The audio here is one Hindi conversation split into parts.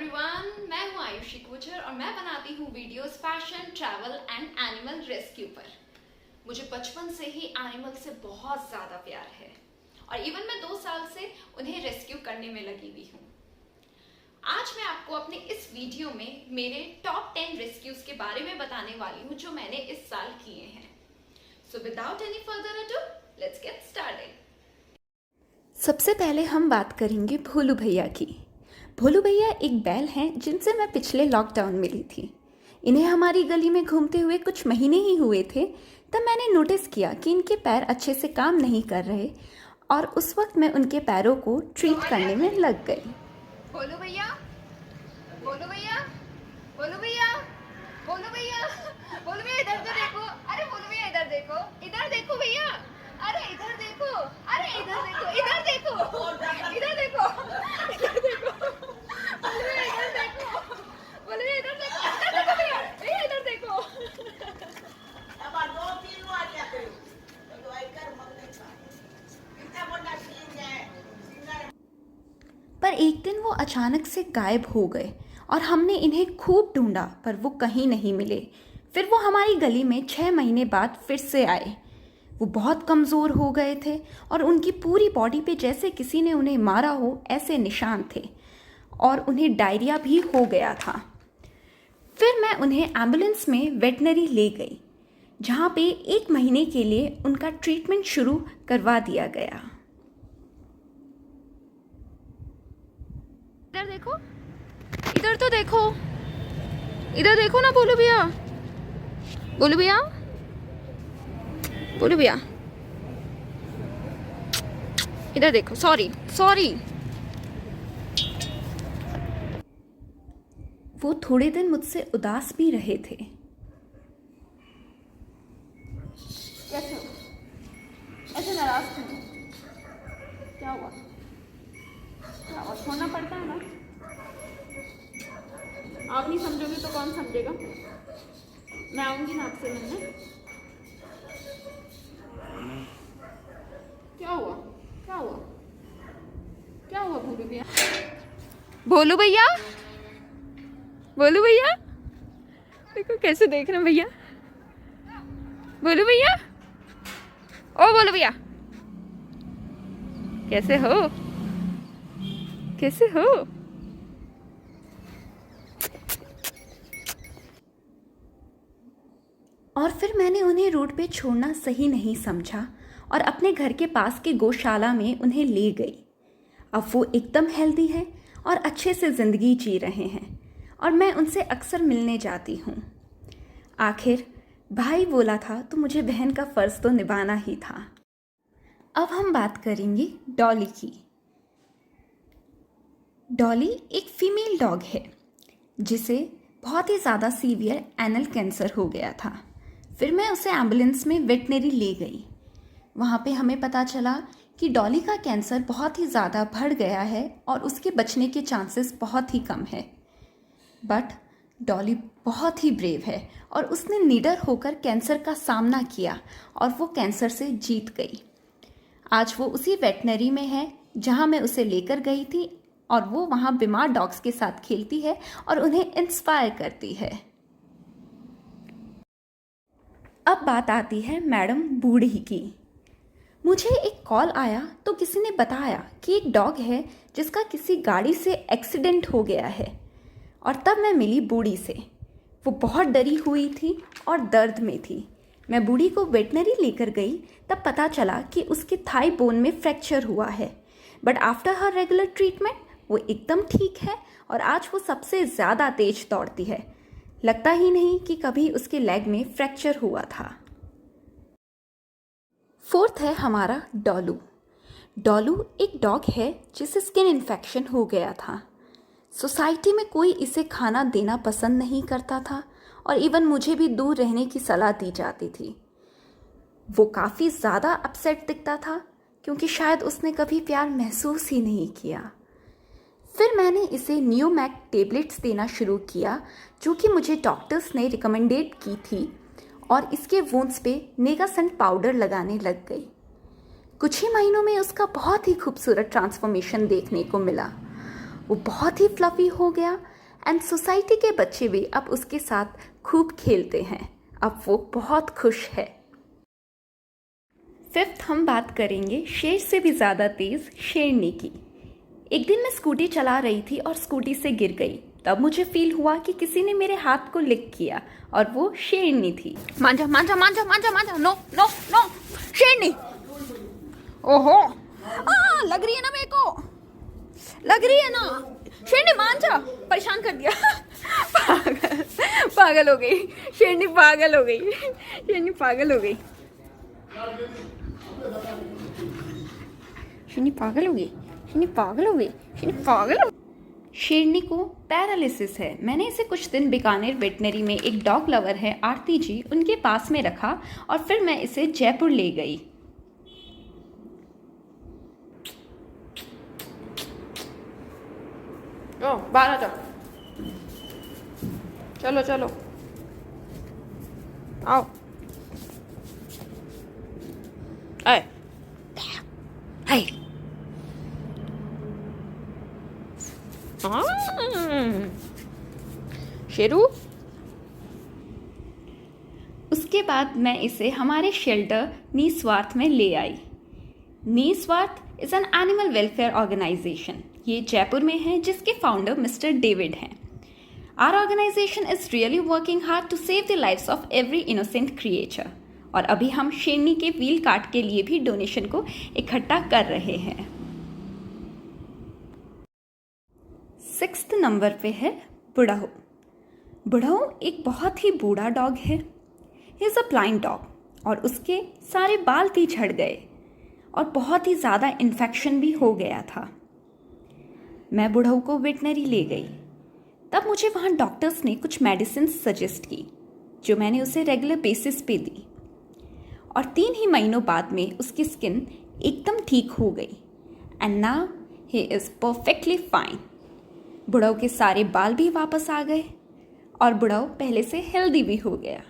एवरीवन, मैं हूं आयुषी कोचर और मैं बनाती हूं videos fashion, travel and animal rescue पर। मुझे बचपन से ही एनिमल से बहुत ज़्यादा प्यार है और इवन मैं 2 साल से उन्हें रेस्क्यू करने में लगी हुई हूँ। आज मैं आपको अपने इस वीडियो में मेरे टॉप 10 रेस्क्यूज के बारे में बताने वाली हूँ जो मैंने इस साल किए हैं। So without any further ado, let's get started. सबसे पहले हम बात करेंगे भोलू भैया की। भोलू भैया एक बैल हैं जिनसे मैं पिछले लॉकडाउन में ली थी। इन्हें हमारी गली में घूमते हुए कुछ महीने ही हुए थे, तब मैंने नोटिस किया कि इनके पैर अच्छे से काम नहीं कर रहे और उस वक्त मैं उनके पैरों को ट्रीट करने में लग गई। भोलू भैया, भोलू भैया, भोलू भैया, भोलू भैया, भोलू भैया इधर तो देखो। अरे भोलू भैया इधर देखो, इधर देखो भैया। अरे इधर देखो, अरे इधर देखो, इधर देखो, इधर देखो, इधर देखो। भोलू भैया इधर देखो, भोलू भैया इधर देखो, इधर देखो भैया, भैया इधर देखो। पर एक दिन वो अचानक से गायब हो गए और हमने इन्हें खूब ढूंढा पर वो कहीं नहीं मिले। फिर वो हमारी गली में 6 महीने बाद फिर से आए। वो बहुत कमज़ोर हो गए थे और उनकी पूरी बॉडी पे जैसे किसी ने उन्हें मारा हो ऐसे निशान थे और उन्हें डायरिया भी हो गया था। फिर मैं उन्हें एम्बुलेंस में वेटनरी ले गई, जहाँ पे 1 महीने के लिए उनका ट्रीटमेंट शुरू करवा दिया गया। इधर देखो, इधर तो देखो, इधर देखो ना भोलू भैया, भोलू भैया, भोलू भैया इधर देखो। Sorry sorry. वो थोड़े दिन मुझसे उदास भी रहे थे। कैसे हो? ऐसे नाराज क्यों? क्या हुआ? क्या हुआ? छोड़ना पड़ता है ना। आप नहीं समझोगे तो कौन समझेगा? मैं आऊंगी ना आपसे मिलने। क्या हुआ? क्या हुआ? क्या हुआ भोलू भैया? भोलू भैया, भोलू भैया देखो कैसे देख रहे हैं भैया। भोलू भैया, ओ भोलू भैया, कैसे हो? कैसे हो? और फिर मैंने उन्हें रोड पे छोड़ना सही नहीं समझा और अपने घर के पास के गौशाला में उन्हें ले गई। अब वो एकदम हेल्दी हैं और अच्छे से ज़िंदगी जी रहे हैं और मैं उनसे अक्सर मिलने जाती हूँ। आखिर भाई बोला था तो मुझे बहन का फ़र्ज़ तो निभाना ही था। अब हम बात करेंगे डॉली की। डॉली एक फ़ीमेल डॉग है जिसे बहुत ही ज़्यादा सीवियर एनल कैंसर हो गया था। फिर मैं उसे एम्बुलेंस में वेटनरी ले गई। वहाँ पे हमें पता चला कि डॉली का कैंसर बहुत ही ज़्यादा बढ़ गया है और उसके बचने के चांसेस बहुत ही कम है। बट डॉली बहुत ही ब्रेव है और उसने निडर होकर कैंसर का सामना किया और वो कैंसर से जीत गई। आज वो उसी वेटनरी में है जहाँ मैं उसे लेकर गई थी और वो वहाँ बीमार डॉग्स के साथ खेलती है और उन्हें इंस्पायर करती है। अब बात आती है मैडम बूढ़ी की। मुझे एक कॉल आया तो किसी ने बताया कि एक डॉग है जिसका किसी गाड़ी से एक्सीडेंट हो गया है और तब मैं मिली बूढ़ी से। वो बहुत डरी हुई थी और दर्द में थी। मैं बूढ़ी को वेटनरी लेकर गई, तब पता चला कि उसके थाई बोन में फ्रैक्चर हुआ है। But after her regular treatment वो एकदम ठीक है और आज वो सबसे ज़्यादा तेज दौड़ती है। लगता ही नहीं कि कभी उसके लेग में फ्रैक्चर हुआ था। 4th है हमारा डॉलू। डॉलू एक डॉग है जिसे स्किन इन्फेक्शन हो गया था। सोसाइटी में कोई इसे खाना देना पसंद नहीं करता था और इवन मुझे भी दूर रहने की सलाह दी जाती थी। वो काफ़ी ज़्यादा अपसेट दिखता था क्योंकि शायद उसने कभी प्यार महसूस ही नहीं किया। फिर मैंने इसे नियोमैक टेबलेट्स देना शुरू किया जो कि मुझे डॉक्टर्स ने रिकमेंडेड की थी और इसके वुंड्स पे नेगासेंट पाउडर लगाने लग गई। कुछ ही महीनों में उसका बहुत ही खूबसूरत ट्रांसफॉर्मेशन देखने को मिला। वो बहुत ही फ्लफी हो गया एंड सोसाइटी के बच्चे भी अब उसके साथ खूब खेलते हैं। अब वो बहुत खुश है। 5th हम बात करेंगे शेर से भी ज़्यादा तेज़ शेरनी की। एक दिन मैं स्कूटी चला रही थी और स्कूटी से गिर गई। तब मुझे फील हुआ कि किसी ने मेरे हाथ को लिक किया और वो शेरनी थी। मांझा मांझा मांझा मांझा मांझा, नो नो नो, शेरनी। ओहो, लग रही है ना मेरे को, लग रही है ना। शेरनी मांझा, परेशान कर दिया। पागल पागल हो गई शेरनी, पागल हो गई शेरनी, पागल हो गई शेरनी, पागल हो गई शेरनी, पागल हो गई शेरनी, पागल हो। शेरनी को पैरालिसिस है। मैंने इसे कुछ दिन बीकानेर वेटनरी में एक डॉग लवर है आरती जी, उनके पास में रखा और फिर मैं इसे जयपुर ले गई। ओ बाहर आ जाओ, चलो चलो आओ। आए हाय, शेरू। उसके बाद मैं इसे हमारे शेल्टर निस्वार्थ में ले आई। Niswarth is an animal welfare organisation. ये जयपुर में है, जिसके फाउंडर मिस्टर डेविड हैं। Our organisation is really working hard to save the lives of every innocent creature. और अभी हम शेरनी के व्हील कार्ट के लिए भी डोनेशन को इकट्ठा कर रहे हैं। 6th नंबर पे है बुढ़ऊ। बुढ़ऊ एक बहुत ही बूढ़ा डॉग है। He is a blind dog और उसके सारे बाल भी झड़ गए और बहुत ही ज़्यादा इन्फेक्शन भी हो गया था। मैं बुढ़ऊ को वेटनरी ले गई। तब मुझे वहाँ डॉक्टर्स ने कुछ मेडिसिन सजेस्ट की जो मैंने उसे रेगुलर बेसिस पे दी और 3 ही महीनों बाद में उसकी स्किन एकदम ठीक हो गई and now he is perfectly fine. बुढ़ऊ के सारे बाल भी वापस आ गए और बुढ़ऊ पहले से हेल्दी भी हो गया।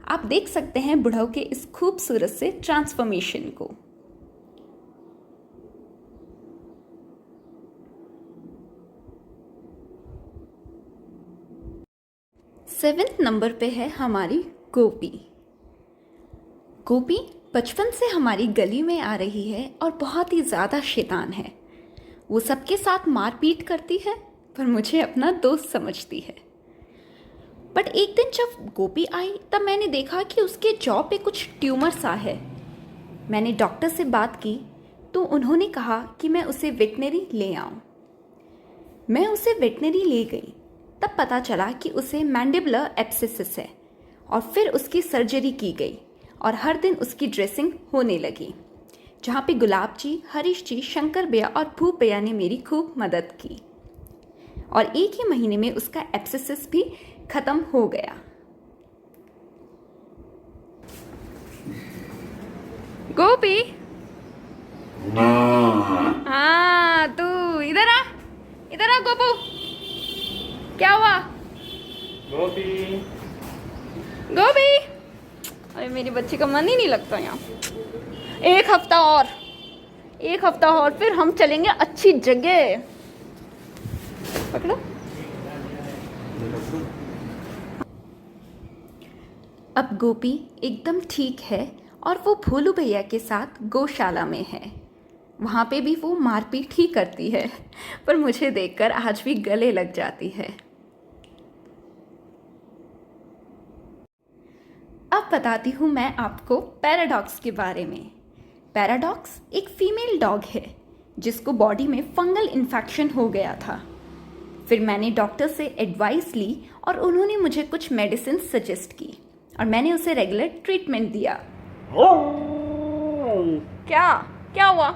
आप देख सकते हैं बुढ़ऊ के इस खूबसूरत से ट्रांसफॉर्मेशन को। सेवेंथ नंबर पे है हमारी गोपी। गोपी बचपन से हमारी गली में आ रही है और बहुत ही ज़्यादा शैतान है। वो सबके साथ मारपीट करती है पर मुझे अपना दोस्त समझती है। बट एक दिन जब गोपी आई तब मैंने देखा कि उसके जॉ पे कुछ ट्यूमर सा है। मैंने डॉक्टर से बात की तो उन्होंने कहा कि मैं उसे वेटनरी ले आऊं। मैं उसे वेटनरी ले गई। तब पता चला कि उसे मैंडिबुलर एब्सेसिस है और फिर उसकी सर्जरी की गई और हर दिन उसकी ड्रेसिंग होने लगी, जहाँ पे गुलाब जी, हरीश जी, शंकर भैया और भूप भैया ने मेरी खूब मदद की और एक ही महीने में उसका एब्सेसिस भी खत्म हो गया। गोपी, हाँ तू इधर आ, इधर आ गोपू। क्या हुआ गोपी? गोपी? अरे मेरी बच्ची का मन ही नहीं लगता यहाँ। एक हफ्ता और फिर हम चलेंगे अच्छी जगह। पकड़ो। अब गोपी एकदम ठीक है और वो भोलू भैया के साथ गौशाला में है। वहाँ पे भी वो मारपीट ही करती है पर मुझे देखकर आज भी गले लग जाती है। अब बताती हूँ मैं आपको पैराडॉक्स के बारे में। पैराडॉक्स एक फीमेल डॉग है जिसको बॉडी में फंगल इन्फेक्शन हो गया था। फिर मैंने डॉक्टर से एडवाइस ली और उन्होंने मुझे कुछ मेडिसिन सजेस्ट की और मैंने उसे रेगुलर ट्रीटमेंट दिया। क्या हुआ?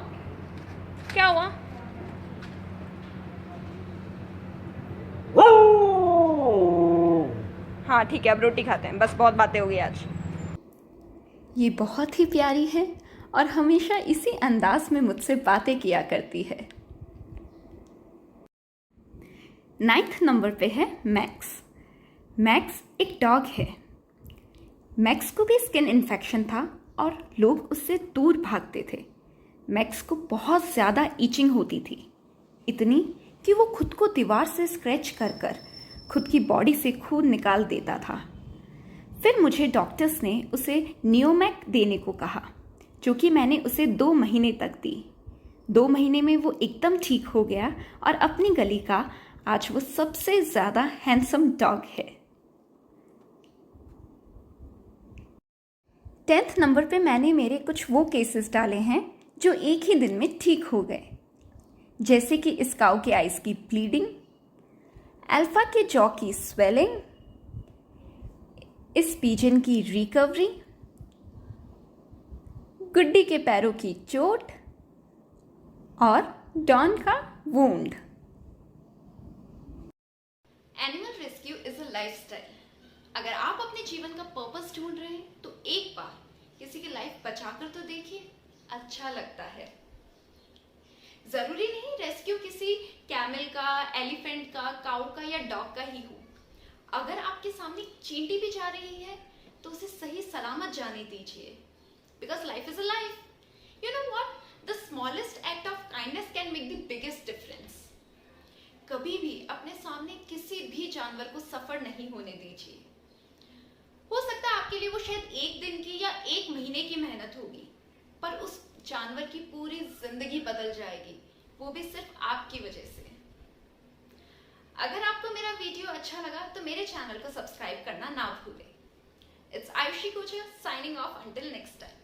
हाँ ठीक है, अब रोटी खाते हैं, बस बहुत बातें हो गई आज। ये बहुत ही प्यारी है और हमेशा इसी अंदाज में मुझसे बातें किया करती है। 9th नंबर पे है मैक्स। मैक्स एक डॉग है। मैक्स को भी स्किन इन्फेक्शन था और लोग उससे दूर भागते थे। मैक्स को बहुत ज़्यादा ईचिंग होती थी, इतनी कि वो खुद को दीवार से स्क्रैच कर कर खुद की बॉडी से खून निकाल देता था। फिर मुझे डॉक्टर्स ने उसे नियोमैक देने को कहा, जो कि मैंने उसे 2 महीने तक दी। 2 महीने में वो एकदम ठीक हो गया और अपनी गली का आज वो सबसे ज़्यादा हैंडसम डॉग है। 10th नंबर पे मैंने मेरे कुछ वो केसेस डाले हैं जो एक ही दिन में ठीक हो गए, जैसे कि इस काऊ के आइज़ की ब्लीडिंग, अल्फा के जॉ की स्वेलिंग, इस पीजन की रिकवरी, गुड्डी के पैरों की चोट और डॉन का wound. Animal rescue is a lifestyle. अगर आप अपने जीवन का पर्पस ढूंढ रहे हैं तो एक बार किसी की लाइफ बचाकर तो देखिए, अच्छा लगता है। जरूरी नहीं रेस्क्यू किसी कैमल का, एलिफेंट का, काऊ का या डॉग का ही हो। अगर आपके सामने चींटी भी जा रही है तो उसे सही सलामत जाने दीजिए, because life is a life. You know what, the smallest act of kindness can make the biggest difference. कभी भी अपने सामने किसी भी जानवर को सफर नहीं होने दीजिए। हो सकता है आपके लिए वो शायद एक दिन की या एक महीने की मेहनत होगी, पर उस जानवर की पूरी जिंदगी बदल जाएगी, वो भी सिर्फ आपकी वजह से। अगर आपको मेरा वीडियो अच्छा लगा तो मेरे चैनल को सब्सक्राइब करना ना भूलें। It's Ayushi Kochar signing off until next time.